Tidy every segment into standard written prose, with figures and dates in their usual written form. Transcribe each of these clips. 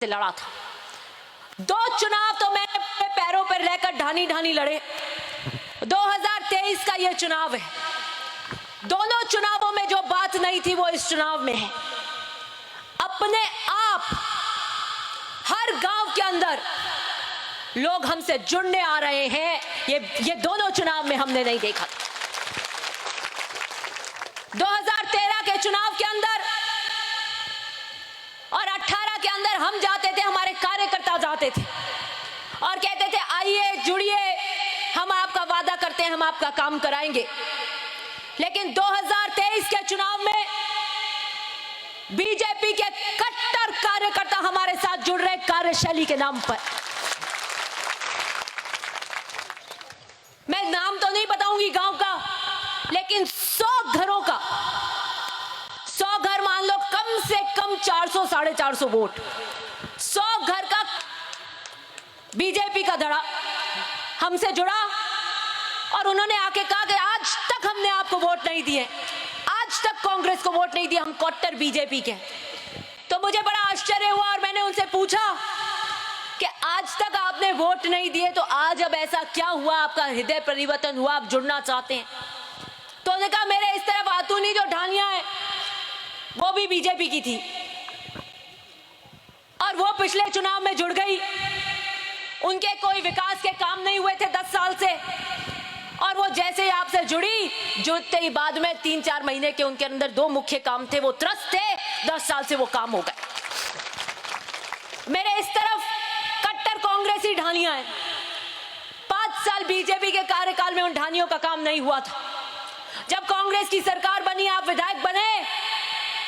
से लड़ा था। 2 चुनाव तो मैंने अपने पैरों पर रहकर ढानी ढानी लड़े। 2023 का ये चुनाव है। दोनों चुनावों में जो बात नहीं थी वो इस चुनाव में है। अपने आप हर गांव के अंदर लोग हमसे जुड़ने आ रहे हैं। ये दोनों चुनाव में हमने नहीं देखा। 2013 के चुनाव के अंदर और 18 के अंदर हम जाते थे, हमारे कार्यकर्ता जाते थे और कहते थे आइए जुड़िए, हम आपका वादा करते हैं, हम आपका काम कराएंगे। लेकिन 2023 के चुनाव में बीजेपी के कट्टर कार्यकर्ता हमारे साथ जुड़ रहे कार्यशैली के नाम पर। मैं नाम तो नहीं बताऊंगी गांव का, लेकिन 100 घरों का, 100 घर मान लो कम से कम 400 450 वोट, 100 घर का बीजेपी का धड़ा हमसे जुड़ा और उन्होंने आके कहा कि आज तक हमने आपको वोट नहीं दिए, आज तक कांग्रेस को वोट नहीं दिया, हम कट्टर बीजेपी के। तो मुझे बड़ा आश्चर्य हुआ और मैंने उनसे पूछा कि आज तक आपने वोट नहीं दिए तो आज अब ऐसा क्या हुआ, आपका हृदय परिवर्तन हुआ, आप जुड़ना चाहते हैं? तो उन्होंने कहा मेरे इस तरफ आतूनी जो ढानियां है वो भी बीजेपी की थी और वो पिछले चुनाव में जुड़ गई। उनके कोई विकास के काम नहीं हुए थे 10 साल से और वो जैसे ही आपसे जुड़ी, जुड़ते ही बाद में 3-4 महीने के उनके अंदर 2 मुख्य काम थे, वो त्रस्त थे, 10 साल से वो काम हो गए। मेरे इस तरफ कट्टर कांग्रेसी ढानियां हैं। 5 साल बीजेपी के कार्यकाल में उन ढानियों का काम नहीं हुआ था। जब कांग्रेस की सरकार बनी, आप विधायक बने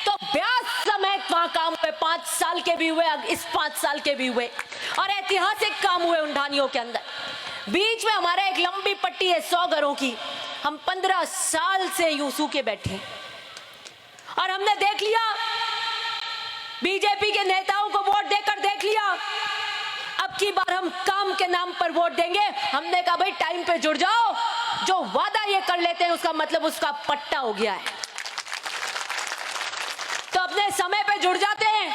तो ब्याज समेत वहां काम हुए, 5 साल के भी हुए, इस 5 साल के भी हुए और ऐतिहासिक काम हुए उन ढानियों के अंदर। बीच में हमारे एक लंबी पट्टी है 100 घरों की, हम 15 साल से यूं सूखे बैठे और हमने देख लिया, बीजेपी के नेताओं को वोट देकर देख लिया, अब की बार हम काम के नाम पर वोट देंगे। हमने कहा भाई टाइम पे जुड़ जाओ, जो वादा ये कर लेते हैं उसका मतलब उसका पट्टा हो गया है, तो अपने समय पे जुड़ जाते हैं।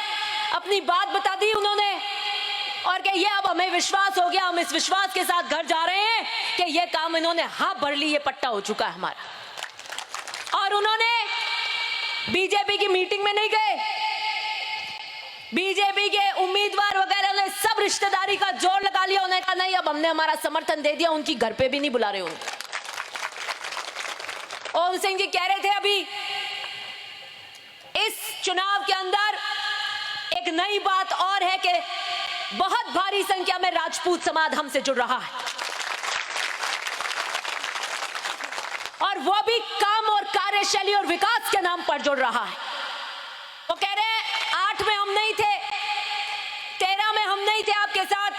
अपनी बात बता दी उन्होंने और कि ये अब हमें विश्वास हो गया, हम इस विश्वास के साथ घर जा रहे हैं कि ये काम इन्होंने हाँ भर ली, ये पट्टा हो चुका है हमारा। और उन्होंने बीजेपी की मीटिंग में नहीं गए, बीजेपी के उम्मीदवार वगैरह ने सब रिश्तेदारी का जोर लगा लिया। उन्होंने कहा नहीं, अब हमने हमारा समर्थन दे दिया, उनकी घर पे भी नहीं बुला रहे उनको। ओम सिंह जी कह रहे थे अभी, इस चुनाव के अंदर एक नई बात और है कि बहुत भारी संख्या में राजपूत समाज हमसे जुड़ रहा है और वो भी काम और कार्यशैली और विकास के नाम पर जुड़ रहा है। वो कह रहे हैं 8 में हम नहीं थे, 13 में हम नहीं थे आपके साथ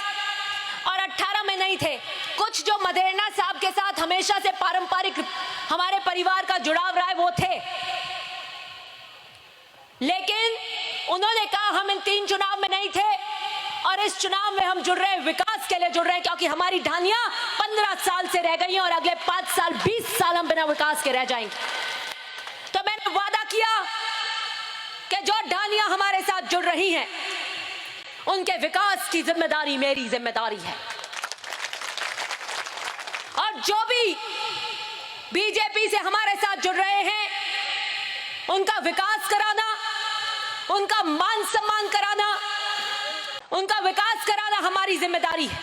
और 18 में नहीं थे। कुछ जो मदेरना साहब के साथ हमेशा से पारंपरिक हमारे परिवार का जुड़ाव रहा है वो थे, लेकिन उन्होंने कहा हम इन 3 चुनाव में नहीं थे और इस चुनाव में हम जुड़ रहे हैं, विकास के लिए जुड़ रहे हैं, क्योंकि हमारी ढानियां 15 साल से रह गई हैं और अगले 5 साल 20 साल हम बिना विकास के रह जाएंगे। तो मैंने वादा किया कि जो ढानियां हमारे साथ जुड़ रही हैं उनके विकास की जिम्मेदारी मेरी जिम्मेदारी है और जो भी बीजेपी से हमारे साथ जुड़ रहे हैं उनका विकास कराना, उनका मान सम्मान कराना, उनका विकास कराना हमारी जिम्मेदारी है।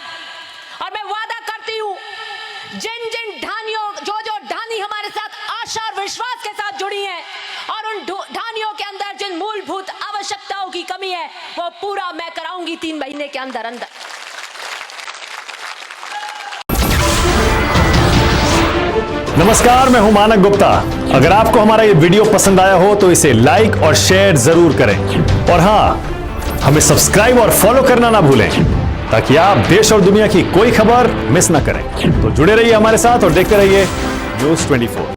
और मैं वादा करती हूं, जिन जिन ढानियों, जो जो ढानी हमारे साथ आशा और विश्वास के साथ जुड़ी हैं और उन ढानियों के अंदर जिन मूलभूत आवश्यकताओं की कमी है वो पूरा मैं कराऊंगी 3 महीने के अंदर अंदर। नमस्कार, मैं हूं मानक गुप्ता। अगर आपको हमारा ये वीडियो पसंद आया हो तो इसे लाइक और शेयर जरूर करें और हां, हमें सब्सक्राइब और फॉलो करना ना भूलें ताकि आप देश और दुनिया की कोई खबर मिस ना करें। तो जुड़े रहिए हमारे साथ और देखते रहिए न्यूज़ 24।